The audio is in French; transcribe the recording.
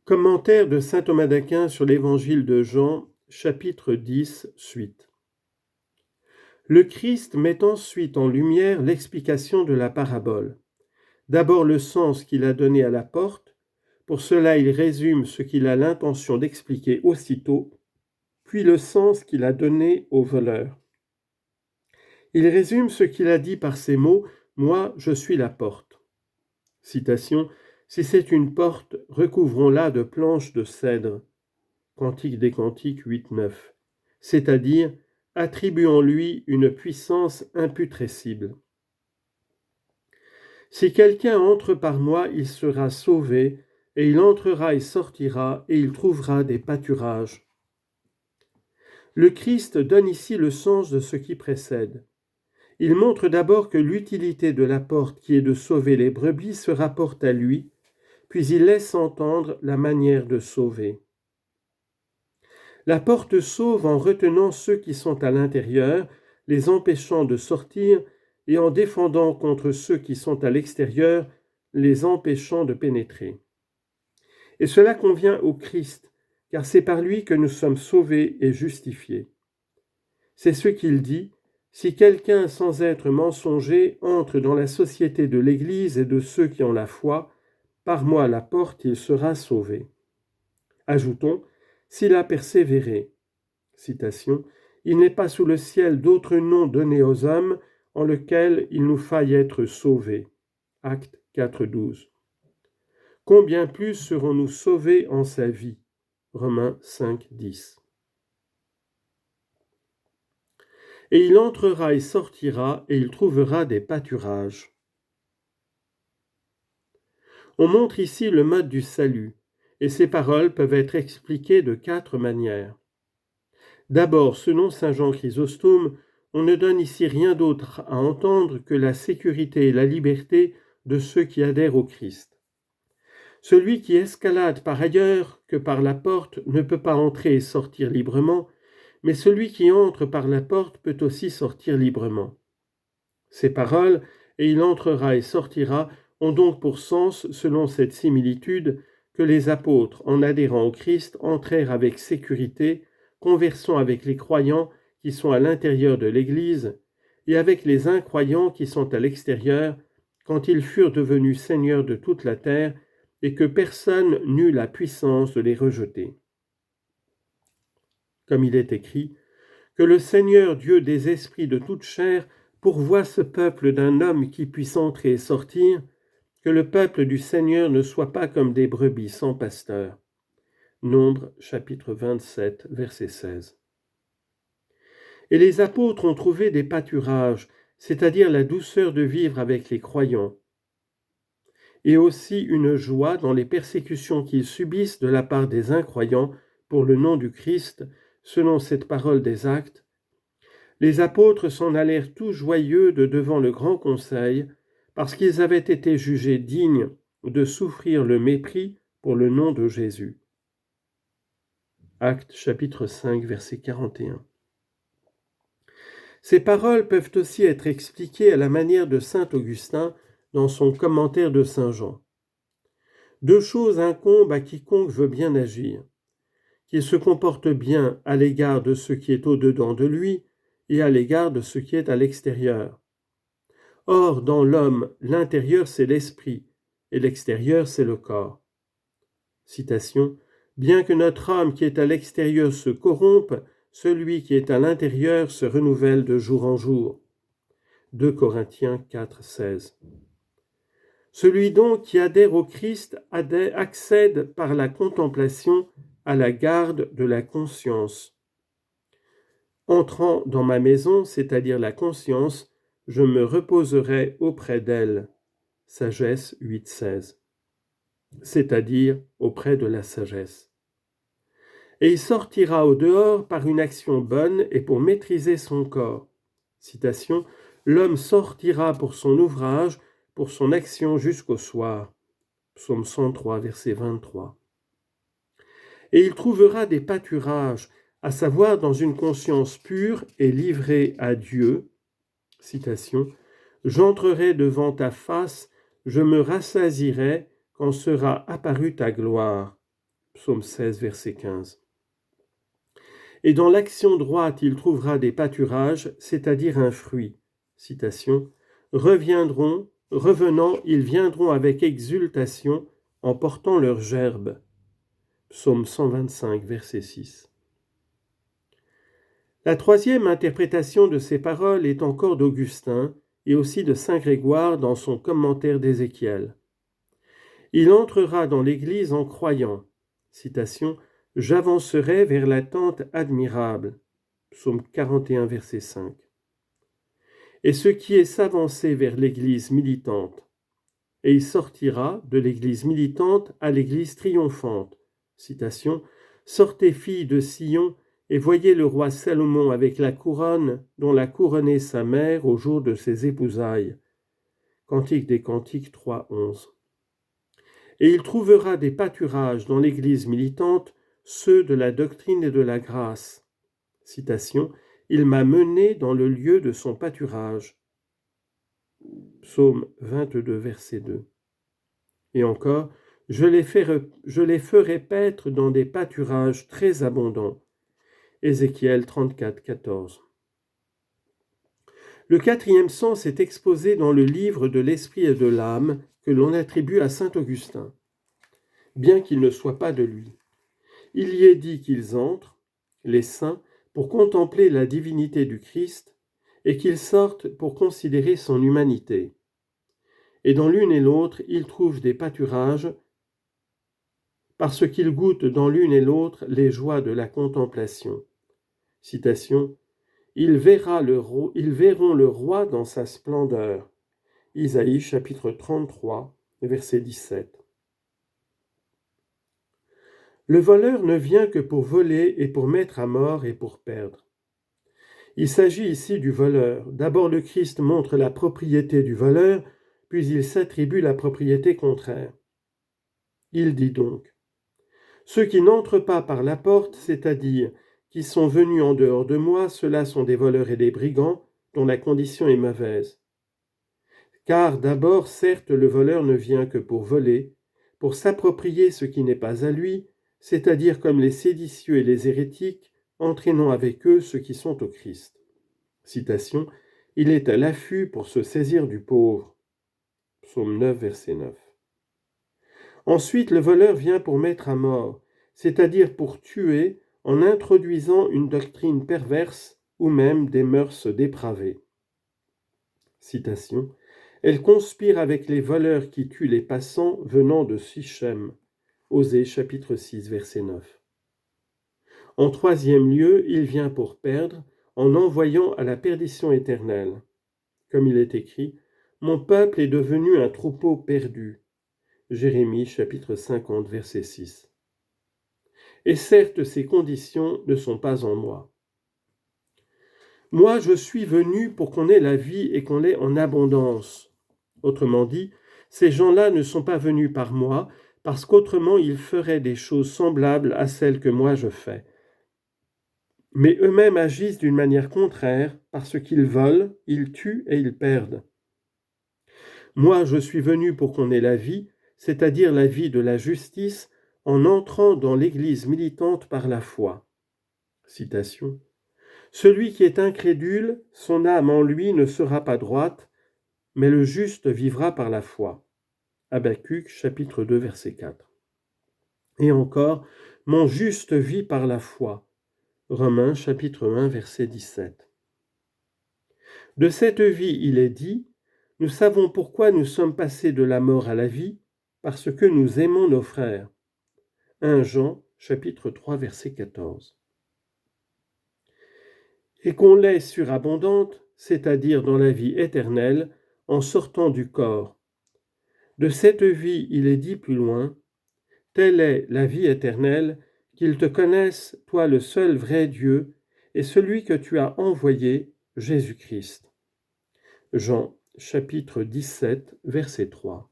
Commentaire de saint Thomas d'Aquin sur l'Évangile de Jean, chapitre 10, suite. Le Christ met ensuite en lumière l'explication de la parabole. D'abord le sens qu'il a donné à la porte, pour cela il résume ce qu'il a l'intention d'expliquer aussitôt, puis le sens qu'il a donné au voleur. Il résume ce qu'il a dit par ces mots « Moi, je suis la porte ». Citation « Si c'est une porte, recouvrons-la de planches de cèdre ». Cantique des Cantiques 8-9. C'est-à-dire, attribuons-lui une puissance imputrescible. Si quelqu'un entre par moi, il sera sauvé, et il entrera et sortira, et il trouvera des pâturages. Le Christ donne ici le sens de ce qui précède. Il montre d'abord que l'utilité de la porte qui est de sauver les brebis se rapporte à lui, puis il laisse entendre la manière de sauver. La porte sauve en retenant ceux qui sont à l'intérieur, les empêchant de sortir, et en défendant contre ceux qui sont à l'extérieur, les empêchant de pénétrer. Et cela convient au Christ, car c'est par lui que nous sommes sauvés et justifiés. C'est ce qu'il dit, « Si quelqu'un sans être mensonger entre dans la société de l'Église et de ceux qui ont la foi, par moi la porte, il sera sauvé. » Ajoutons, s'il a persévéré. Citation, « Il n'est pas sous le ciel d'autre nom donné aux hommes en lequel il nous faille être sauvés. » Acte 4.12. Combien plus serons-nous sauvés en sa vie? Romains 5.10. Et il entrera et sortira, et il trouvera des pâturages. On montre ici le mode du salut, et ces paroles peuvent être expliquées de 4 manières. D'abord, selon saint Jean Chrysostome, on ne donne ici rien d'autre à entendre que la sécurité et la liberté de ceux qui adhèrent au Christ. Celui qui escalade par ailleurs que par la porte ne peut pas entrer et sortir librement, mais celui qui entre par la porte peut aussi sortir librement. Ces paroles, et il entrera et sortira, ont donc pour sens, selon cette similitude, que les apôtres, en adhérant au Christ, entrèrent avec sécurité, conversant avec les croyants qui sont à l'intérieur de l'Église, et avec les incroyants qui sont à l'extérieur, quand ils furent devenus seigneurs de toute la terre, et que personne n'eut la puissance de les rejeter. Comme il est écrit, que le Seigneur Dieu des esprits de toute chair pourvoie ce peuple d'un homme qui puisse entrer et sortir, que le peuple du Seigneur ne soit pas comme des brebis sans pasteur. Nombre, chapitre 27, verset 16. Et les apôtres ont trouvé des pâturages, c'est-à-dire la douceur de vivre avec les croyants, et aussi une joie dans les persécutions qu'ils subissent de la part des incroyants pour le nom du Christ, selon cette parole des Actes. Les apôtres s'en allèrent tout joyeux de devant le grand conseil, parce qu'ils avaient été jugés dignes de souffrir le mépris pour le nom de Jésus. Actes chapitre 5, verset 41. Ces paroles peuvent aussi être expliquées à la manière de saint Augustin dans son commentaire de saint Jean. 2 choses incombent à quiconque veut bien agir, qu'il se comporte bien à l'égard de ce qui est au-dedans de lui et à l'égard de ce qui est à l'extérieur. Or, dans l'homme, l'intérieur c'est l'esprit et l'extérieur c'est le corps. Citation, « Bien que notre homme qui est à l'extérieur se corrompe, celui qui est à l'intérieur se renouvelle de jour en jour. » 2 Corinthiens 4, 16. Celui donc qui adhère au Christ accède par la contemplation à la garde de la conscience. Entrant dans ma maison, c'est-à-dire la conscience, je me reposerai auprès d'elle. Sagesse 8.16. C'est-à-dire auprès de la sagesse. Et il sortira au dehors par une action bonne et pour maîtriser son corps. Citation, « L'homme sortira pour son ouvrage, pour son action jusqu'au soir. » Psaume 103, verset 23. Et il trouvera des pâturages, à savoir dans une conscience pure et livrée à Dieu. Citation, « J'entrerai devant ta face, je me rassasierai quand sera apparue ta gloire. » Psaume 16, verset 15. Et dans l'action droite, il trouvera des pâturages, c'est-à-dire un fruit. Citation. Revenant, ils viendront avec exultation en portant leurs gerbes. Psaume 125, verset 6. La troisième interprétation de ces paroles est encore d'Augustin et aussi de saint Grégoire dans son commentaire d'Ézéchiel. Il entrera dans l'Église en croyant. Citation. J'avancerai vers la tente admirable. Psaume 41, verset 5. Et ce qui est s'avancer vers l'Église militante. Et il sortira de l'Église militante à l'Église triomphante. Citation. Sortez, filles de Sion, et voyez le roi Salomon avec la couronne dont l'a couronné sa mère au jour de ses épousailles. Cantique des Cantiques 3:11. Et il trouvera des pâturages dans l'Église militante, ceux de la doctrine et de la grâce. Citation. Il m'a mené dans le lieu de son pâturage. Psaume 22, verset 2. Et encore, je les ferai paître dans des pâturages très abondants. Ézéchiel 34, 14. Le quatrième sens est exposé dans le livre de l'Esprit et de l'âme que l'on attribue à saint Augustin, bien qu'il ne soit pas de lui. Il y est dit qu'ils entrent, les saints, pour contempler la divinité du Christ, et qu'ils sortent pour considérer son humanité. Et dans l'une et l'autre, ils trouvent des pâturages, parce qu'ils goûtent dans l'une et l'autre les joies de la contemplation. Citation. Ils verront le roi dans sa splendeur. Isaïe chapitre 33, verset 17. Le voleur ne vient que pour voler et pour mettre à mort et pour perdre. Il s'agit ici du voleur. D'abord le Christ montre la propriété du voleur, puis il s'attribue la propriété contraire. Il dit donc, ceux qui n'entrent pas par la porte, c'est-à-dire qui sont venus en dehors de moi, ceux-là sont des voleurs et des brigands, dont la condition est mauvaise. Car d'abord, certes, le voleur ne vient que pour voler, pour s'approprier ce qui n'est pas à lui, c'est-à-dire comme les séditieux et les hérétiques, entraînant avec eux ceux qui sont au Christ. Citation. Il est à l'affût pour se saisir du pauvre. Psaume 9, verset 9. Ensuite, le voleur vient pour mettre à mort, c'est-à-dire pour tuer en introduisant une doctrine perverse ou même des mœurs dépravées. Citation. Elle conspire avec les voleurs qui tuent les passants venant de Sichem. Osée chapitre 6, verset 9. En troisième lieu, il vient pour perdre, en envoyant à la perdition éternelle. Comme il est écrit, « Mon peuple est devenu un troupeau perdu » Jérémie chapitre 50, verset 6. Et certes, ces conditions ne sont pas en moi. Moi, je suis venu pour qu'on ait la vie et qu'on l'ait en abondance. Autrement dit, ces gens-là ne sont pas venus par moi, parce qu'autrement ils feraient des choses semblables à celles que moi je fais. Mais eux-mêmes agissent d'une manière contraire, parce qu'ils volent, ils tuent et ils perdent. Moi, je suis venu pour qu'on ait la vie, c'est-à-dire la vie de la justice, en entrant dans l'Église militante par la foi. Citation. Celui qui est incrédule, son âme en lui ne sera pas droite, mais le juste vivra par la foi. Habacuc, chapitre 2, verset 4. Et encore, mon juste vit par la foi. Romains, chapitre 1, verset 17. De cette vie, il est dit, nous savons pourquoi nous sommes passés de la mort à la vie, parce que nous aimons nos frères. 1 Jean, chapitre 3, verset 14. Et qu'on l'ait surabondante, c'est-à-dire dans la vie éternelle, en sortant du corps. De cette vie, il est dit plus loin, telle est la vie éternelle, qu'ils te connaissent, toi le seul vrai Dieu, et celui que tu as envoyé, Jésus-Christ. Jean, chapitre 17, verset 3.